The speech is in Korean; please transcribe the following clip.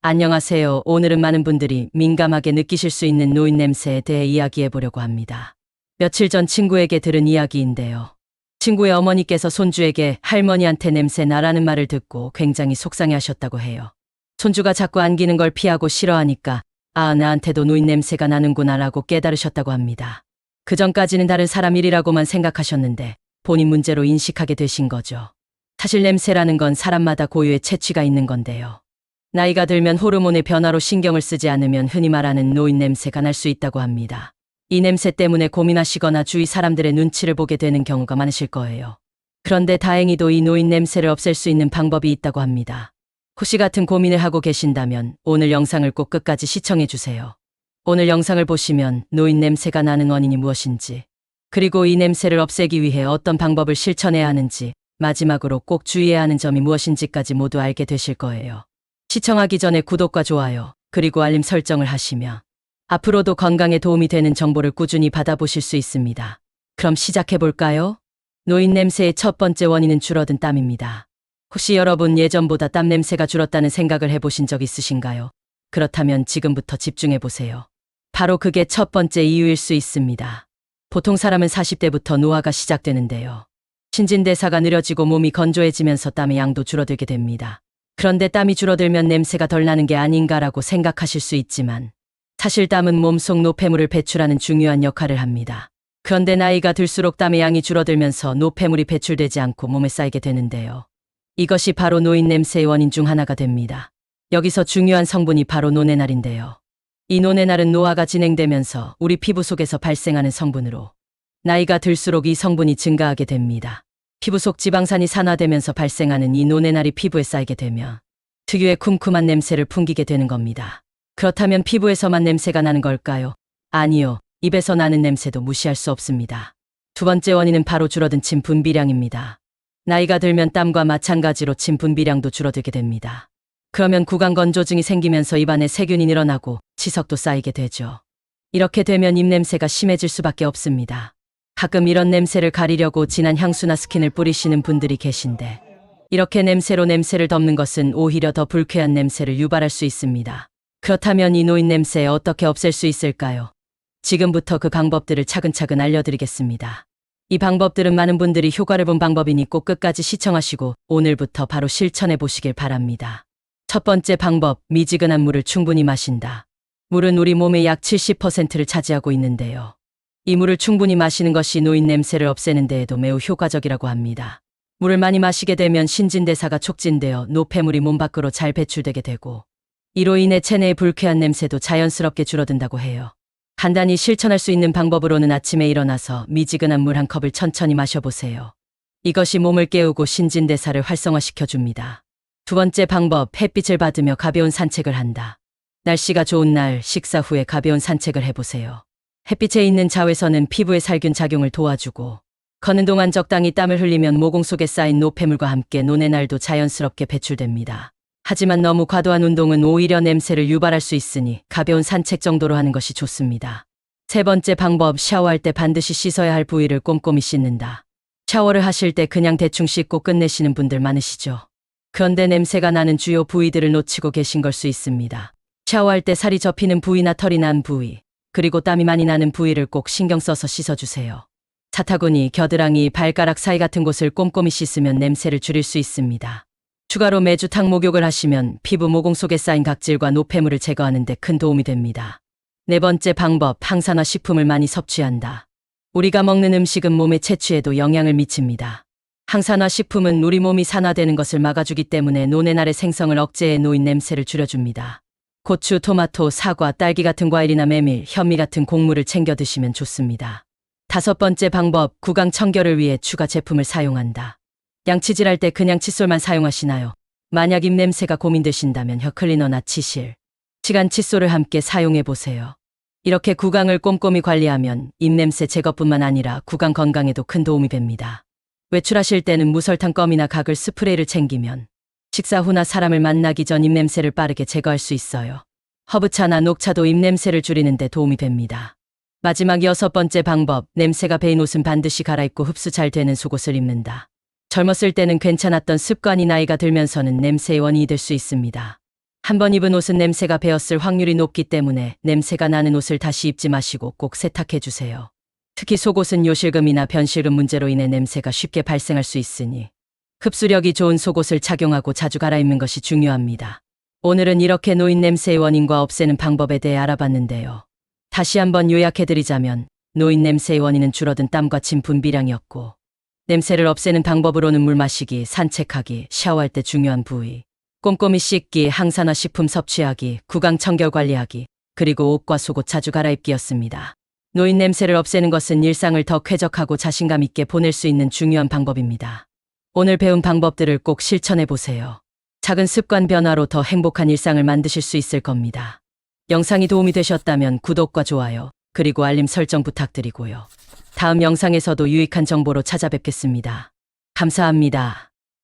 안녕하세요. 오늘은 많은 분들이 민감하게 느끼실 수 있는 노인 냄새에 대해 이야기해 보려고 합니다. 며칠 전 친구에게 들은 이야기인데요. 친구의 어머니께서 손주에게 할머니한테 냄새 나라는 말을 듣고 굉장히 속상해 하셨다고 해요. 손주가 자꾸 안기는 걸 피하고 싫어하니까 나한테도 노인 냄새가 나는구나 라고 깨달으셨다고 합니다. 그전까지는 다른 사람 일이라고만 생각하셨는데 본인 문제로 인식하게 되신 거죠. 사실 냄새라는 건 사람마다 고유의 체취가 있는 건데요. 나이가 들면 호르몬의 변화로 신경을 쓰지 않으면 흔히 말하는 노인 냄새가 날 수 있다고 합니다. 이 냄새 때문에 고민하시거나 주위 사람들의 눈치를 보게 되는 경우가 많으실 거예요. 그런데 다행히도 이 노인 냄새를 없앨 수 있는 방법이 있다고 합니다. 혹시 같은 고민을 하고 계신다면 오늘 영상을 꼭 끝까지 시청해 주세요. 오늘 영상을 보시면 노인 냄새가 나는 원인이 무엇인지, 그리고 이 냄새를 없애기 위해 어떤 방법을 실천해야 하는지, 마지막으로 꼭 주의해야 하는 점이 무엇인지까지 모두 알게 되실 거예요. 시청하기 전에 구독과 좋아요, 그리고 알림 설정을 하시면 앞으로도 건강에 도움이 되는 정보를 꾸준히 받아보실 수 있습니다. 그럼 시작해볼까요? 노인 냄새의 첫 번째 원인은 줄어든 땀입니다. 혹시 여러분 예전보다 땀 냄새가 줄었다는 생각을 해보신 적 있으신가요? 그렇다면 지금부터 집중해보세요. 바로 그게 첫 번째 이유일 수 있습니다. 보통 사람은 40대부터 노화가 시작되는데요. 신진대사가 느려지고 몸이 건조해지면서 땀의 양도 줄어들게 됩니다. 그런데 땀이 줄어들면 냄새가 덜 나는 게 아닌가라고 생각하실 수 있지만 사실 땀은 몸속 노폐물을 배출하는 중요한 역할을 합니다. 그런데 나이가 들수록 땀의 양이 줄어들면서 노폐물이 배출되지 않고 몸에 쌓이게 되는데요. 이것이 바로 노인 냄새의 원인 중 하나가 됩니다. 여기서 중요한 성분이 바로 노네날인데요. 이 노네날은 노화가 진행되면서 우리 피부 속에서 발생하는 성분으로 나이가 들수록 이 성분이 증가하게 됩니다. 피부 속 지방산이 산화되면서 발생하는 이 노네날이 피부에 쌓이게 되면 특유의 쿰쿰한 냄새를 풍기게 되는 겁니다. 그렇다면 피부에서만 냄새가 나는 걸까요? 아니요. 입에서 나는 냄새도 무시할 수 없습니다. 두 번째 원인은 바로 줄어든 침 분비량입니다. 나이가 들면 땀과 마찬가지로 침 분비량도 줄어들게 됩니다. 그러면 구강 건조증이 생기면서 입안에 세균이 늘어나고 치석도 쌓이게 되죠. 이렇게 되면 입냄새가 심해질 수밖에 없습니다. 가끔 이런 냄새를 가리려고 진한 향수나 스킨을 뿌리시는 분들이 계신데 이렇게 냄새로 냄새를 덮는 것은 오히려 더 불쾌한 냄새를 유발할 수 있습니다. 그렇다면 이 노인 냄새 어떻게 없앨 수 있을까요? 지금부터 그 방법들을 차근차근 알려드리겠습니다. 이 방법들은 많은 분들이 효과를 본 방법이니 꼭 끝까지 시청하시고 오늘부터 바로 실천해 보시길 바랍니다. 첫 번째 방법, 미지근한 물을 충분히 마신다. 물은 우리 몸의 약 70%를 차지하고 있는데요. 이 물을 충분히 마시는 것이 노인 냄새를 없애는 데에도 매우 효과적이라고 합니다. 물을 많이 마시게 되면 신진대사가 촉진되어 노폐물이 몸 밖으로 잘 배출되게 되고 이로 인해 체내의 불쾌한 냄새도 자연스럽게 줄어든다고 해요. 간단히 실천할 수 있는 방법으로는 아침에 일어나서 미지근한 물 한 컵을 천천히 마셔보세요. 이것이 몸을 깨우고 신진대사를 활성화시켜줍니다. 두 번째 방법, 햇빛을 받으며 가벼운 산책을 한다. 날씨가 좋은 날 식사 후에 가벼운 산책을 해보세요. 햇빛에 있는 자외선은 피부의 살균 작용을 도와주고 걷는 동안 적당히 땀을 흘리면 모공 속에 쌓인 노폐물과 함께 노네날도 자연스럽게 배출됩니다. 하지만 너무 과도한 운동은 오히려 냄새를 유발할 수 있으니 가벼운 산책 정도로 하는 것이 좋습니다. 세 번째 방법, 샤워할 때 반드시 씻어야 할 부위를 꼼꼼히 씻는다. 샤워를 하실 때 그냥 대충 씻고 끝내시는 분들 많으시죠? 그런데 냄새가 나는 주요 부위들을 놓치고 계신 걸 수 있습니다. 샤워할 때 살이 접히는 부위나 털이 난 부위, 그리고 땀이 많이 나는 부위를 꼭 신경 써서 씻어주세요. 자타구니, 겨드랑이, 발가락 사이 같은 곳을 꼼꼼히 씻으면 냄새를 줄일 수 있습니다. 추가로 매주 탕 목욕을 하시면 피부 모공 속에 쌓인 각질과 노폐물을 제거하는 데 큰 도움이 됩니다. 네 번째 방법, 항산화 식품을 많이 섭취한다. 우리가 먹는 음식은 몸의 채취에도 영향을 미칩니다. 항산화 식품은 우리 몸이 산화되는 것을 막아주기 때문에 노네날의 생성을 억제해 노인 냄새를 줄여줍니다. 고추, 토마토, 사과, 딸기 같은 과일이나 메밀, 현미 같은 곡물을 챙겨 드시면 좋습니다. 다섯 번째 방법, 구강 청결을 위해 추가 제품을 사용한다. 양치질할 때 그냥 칫솔만 사용하시나요? 만약 입냄새가 고민되신다면 혀클리너나 치실, 시간 칫솔을 함께 사용해 보세요. 이렇게 구강을 꼼꼼히 관리하면 입냄새 제거뿐만 아니라 구강 건강에도 큰 도움이 됩니다. 외출하실 때는 무설탕 껌이나 가글 스프레이를 챙기면 식사 후나 사람을 만나기 전 입냄새를 빠르게 제거할 수 있어요. 허브차나 녹차도 입냄새를 줄이는 데 도움이 됩니다. 마지막 여섯 번째 방법, 냄새가 배인 옷은 반드시 갈아입고 흡수 잘 되는 속옷을 입는다. 젊었을 때는 괜찮았던 습관이 나이가 들면서는 냄새의 원인이 될 수 있습니다. 한번 입은 옷은 냄새가 배었을 확률이 높기 때문에 냄새가 나는 옷을 다시 입지 마시고 꼭 세탁해 주세요. 특히 속옷은 요실금이나 변실금 문제로 인해 냄새가 쉽게 발생할 수 있으니 흡수력이 좋은 속옷을 착용하고 자주 갈아입는 것이 중요합니다. 오늘은 이렇게 노인 냄새의 원인과 없애는 방법에 대해 알아봤는데요. 다시 한번 요약해드리자면 노인 냄새의 원인은 줄어든 땀과 침 분비량이었고, 냄새를 없애는 방법으로는 물 마시기, 산책하기, 샤워할 때 중요한 부위, 꼼꼼히 씻기, 항산화 식품 섭취하기, 구강 청결 관리하기, 그리고 옷과 속옷 자주 갈아입기였습니다. 노인 냄새를 없애는 것은 일상을 더 쾌적하고 자신감 있게 보낼 수 있는 중요한 방법입니다. 오늘 배운 방법들을 꼭 실천해 보세요. 작은 습관 변화로 더 행복한 일상을 만드실 수 있을 겁니다. 영상이 도움이 되셨다면 구독과 좋아요, 그리고 알림 설정 부탁드리고요. 다음 영상에서도 유익한 정보로 찾아뵙겠습니다. 감사합니다.